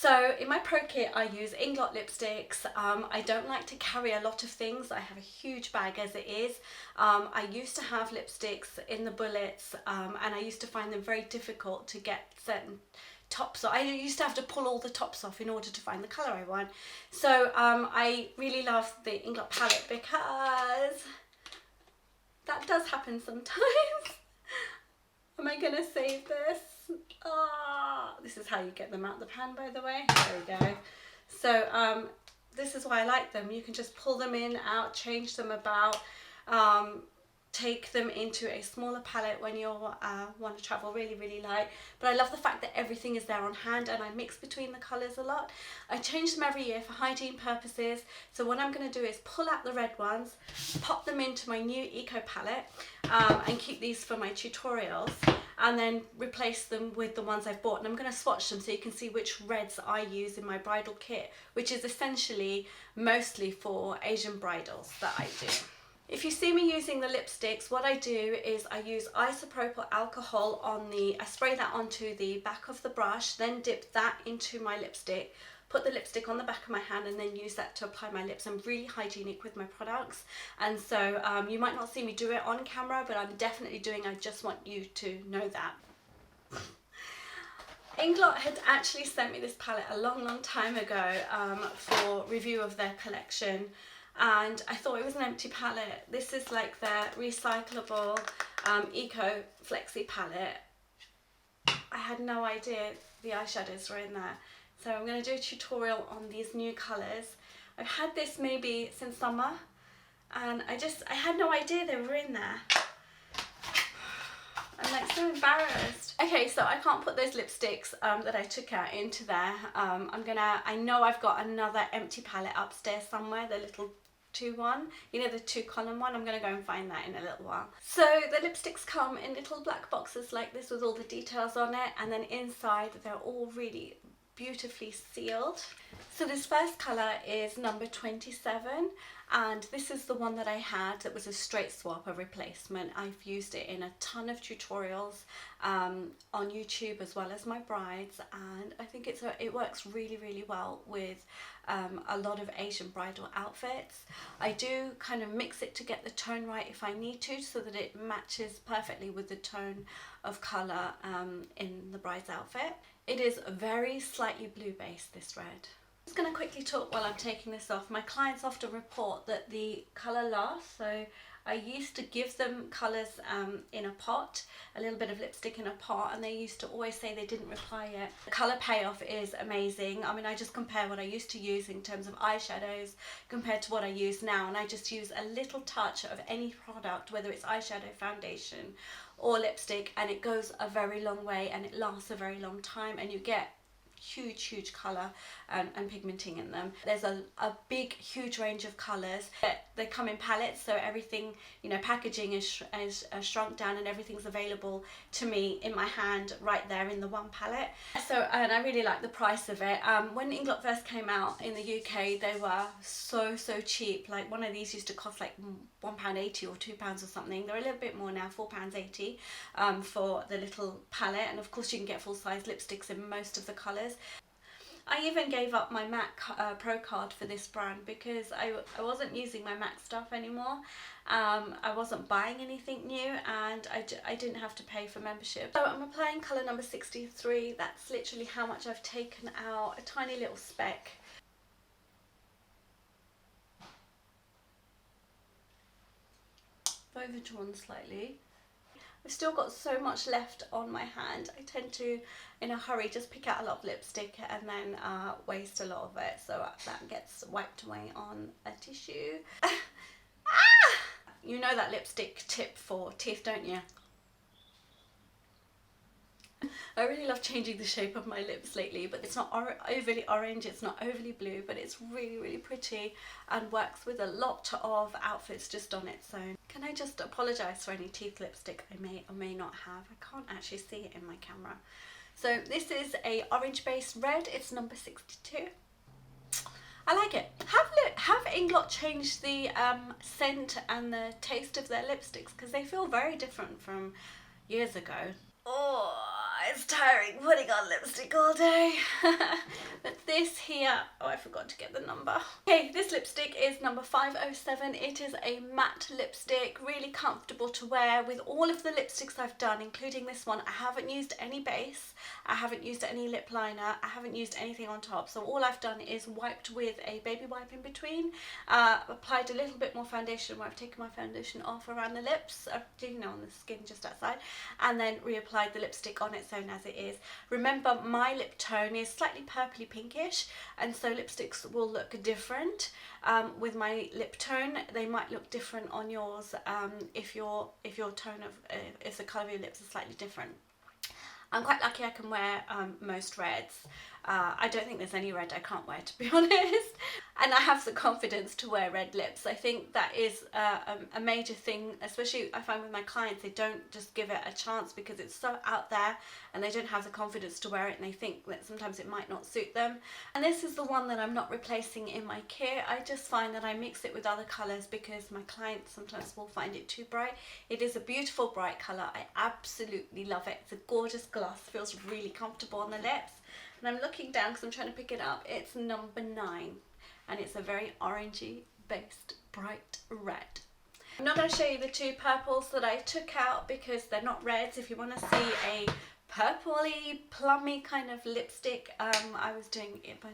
So in my pro kit I use Inglot lipsticks. I don't like to carry a lot of things. I have a huge bag as it is. I used to have lipsticks in the bullets and I used to find them very difficult to get certain tops off. I used to have to pull all the tops off in order to find the colour I want. So I really love the Inglot palette because that does happen sometimes. Am I gonna save this? Oh, this is how you get them out the pan, by the way. There we go. So this is why I like them. You can just pull them in, out, change them about, take them into a smaller palette when you want to travel really light. But I love the fact that everything is there on hand, and I mix between the colours a lot. I change them every year for hygiene purposes. So what I'm going to do is pull out the red ones, pop them into my new Eco palette, and keep these for my tutorials, and then replace them with the ones I've bought. And I'm going to swatch them so you can see which reds I use in my bridal kit, which is essentially mostly for Asian bridals that I do. If you see me using the lipsticks, what I do is I use isopropyl alcohol on I spray that onto the back of the brush, then dip that into my lipstick, put the lipstick on the back of my hand, and then use that to apply my lips. I'm really hygienic with my products, and so you might not see me do it on camera, but I'm definitely doing. I just want you to know that. Inglot had actually sent me this palette a long time ago for review of their collection, and I thought it was an empty palette. This is like their recyclable Eco Flexi palette. I had no idea the eyeshadows were in there. So I'm going to do a tutorial on these new colours. I've had this maybe since summer, and I had no idea they were in there. I'm like so embarrassed. Okay, so I can't put those lipsticks that I took out into there. I know I've got another empty palette upstairs somewhere, the little 2-1, you know, the 2-column one. I'm going to go and find that in a little while. So the lipsticks come in little black boxes like this with all the details on it, and then inside they're all really beautifully sealed. So this first colour is number 27, and this is the one that I had that was a straight swap, a replacement. I've used it in a ton of tutorials on YouTube as well as my brides, and I think it works really well with a lot of Asian bridal outfits. I do kind of mix it to get the tone right if I need to, so that it matches perfectly with the tone of colour in the bride's outfit. It is a very slightly blue base, this red. I'm just going to quickly talk while I'm taking this off. My clients often report that the colour lasts, so I used to give them colours in a pot, a little bit of lipstick in a pot, and they used to always say they didn't reply it. The colour payoff is amazing. I mean, I just compare what I used to use in terms of eyeshadows compared to what I use now, and I just use a little touch of any product, whether it's eyeshadow, foundation or lipstick, and it goes a very long way and it lasts a very long time, and you get huge colour and pigmenting in them. There's a big huge range of colours. They come in palettes, so everything, you know, packaging is shrunk down, and everything's available to me in my hand right there in the one palette. So, and I really like the price of it. When Inglot first came out in the UK, they were so cheap. Like one of these used to cost like £1.80 or £2 or something. They're a little bit more now, £4.80 for the little palette, and of course you can get full-size lipsticks in most of the colours. I even gave up my MAC Pro card for this brand because I wasn't using my MAC stuff anymore. I wasn't buying anything new, and I didn't have to pay for membership. So I'm applying colour number 63. That's literally how much I've taken out, a tiny little speck. I've overdrawn slightly. I've still got so much left on my hand. I tend to, in a hurry, just pick out a lot of lipstick and then waste a lot of it, so that gets wiped away on a tissue. You know that lipstick tip for teeth, don't you? I really love changing the shape of my lips lately, but it's not overly orange, it's not overly blue, but it's really pretty and works with a lot of outfits just on its own. Can I just apologise for any teeth lipstick I may or may not have? I can't actually see it in my camera. So this is a orange based red, it's number 62. I like it. Have Inglot changed the scent and the taste of their lipsticks, because they feel very different from years ago. Oh, it's tiring putting on lipstick all day. But this here, oh, I forgot to get the number. Okay, this lipstick is number 507. It is a matte lipstick, really comfortable to wear. With all of the lipsticks I've done, including this one, I haven't used any base, I haven't used any lip liner, I haven't used anything on top. So all I've done is wiped with a baby wipe in between, applied a little bit more foundation where I've taken my foundation off around the lips, you know, on the skin just outside, and then reapplied the lipstick on its own as it is. Remember, my lip tone is slightly purpley pinkish, and so lipsticks will look different with my lip tone. They might look different on yours if your tone of if the colour of your lips is slightly different. I'm quite lucky I can wear most reds. I don't think there's any red I can't wear, to be honest. And I have the confidence to wear red lips. I think that is a major thing, especially I find with my clients, they don't just give it a chance because it's so out there and they don't have the confidence to wear it, and they think that sometimes it might not suit them. And this is the one that I'm not replacing in my kit. I just find that I mix it with other colours because my clients sometimes will find it too bright. It is a beautiful bright colour. I absolutely love it. It's a gorgeous gloss, feels really comfortable on the lips. And I'm looking down because I'm trying to pick it up. It's number 9 and it's a very orangey based bright red. I'm not going to show you the 2 purples that I took out because they're not reds. If you want to see a purpley plummy kind of lipstick, I was doing it, but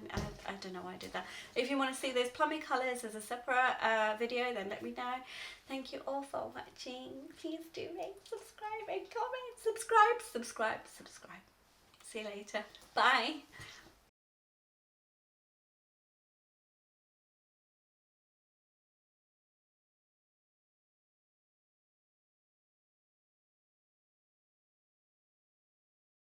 I don't know why I did that. If you want to see those plummy colours as a separate video, then let me know. Thank you all for watching. Please do rate, subscribe and comment. Subscribe. See you later. Bye.